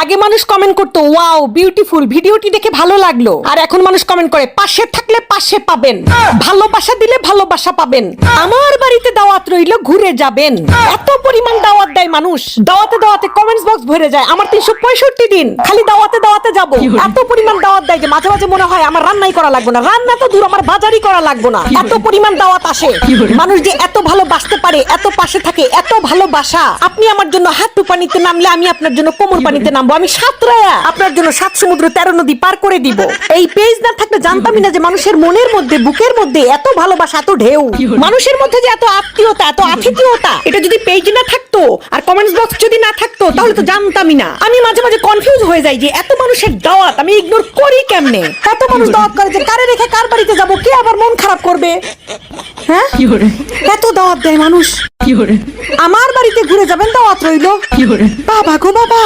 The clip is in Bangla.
আগে মানুষ কমেন্ট করতো ওয়াও বিউটিফুল, ভিডিওটি দেখে ভালো লাগলো, আর এখন মানুষ কমেন্ট করে পাশে থাকলে পাশে পাবেন, ভালোবাসা দিলে ভালোবাসা পাবেন, আমার বাড়িতে দাওয়াত রইলো ঘুরে যাবেন। এত পরিমাণ দাওয়াত দেয় মানুষ, দাওয়াতে দাওয়াতে কমেন্টস বক্স ভরে যায়। আমার 365 দিন খালি দাওয়াতে দাওয়াতে যাব। এত পরিমাণ দাওয়াত দেয় যে মাঝে মাঝে মনে হয় আমার রান্নাই করা লাগবে না, রান্না তো দূর আমার বাজারই করা লাগবে না, এত পরিমাণ দাওয়াত আসে। মানুষ যে এত ভালোবাসতে পারে, এত পাশে থাকে, এত ভালোবাসা। আপনি আমার জন্য হাঁটু পানিতে নামলে আমি আপনার জন্য কোমর পানিতে নামবো, আমি সাঁতরায়া আপনার জন্য 7 সমুদ্র 13 নদী পার করে দিব। এই পেজ না থাকলে জানতামই না যে মানুষের মনের মধ্যে, বুকের মধ্যে এত ভালোবাসা, এত ঢেউ, মানুষের মধ্যে যে এত আত্মীয়তা, এত আতিথেয়তা। এটা যদি পেজ না থাকতো আর কমেন্টস বক্স যদি না থাকতো তাহলে তো জানতামই না। আমি মাঝে মাঝে কনফিউজ হয়ে যাই যে এত মানুষের দাওয়াত আমি ইগনোর করি কেমনে। এত মানুষ দাওয়াত করে যে কারে রেখে কার বাড়িতে যাব, কে আবার মন খারাপ করবে। হ্যাঁ, এত দাওয়াত দেয় মানুষ। আমার বাড়িতে ঘুরে যাবেন, দাওয়াত রইলো। বাবা গো বাবা।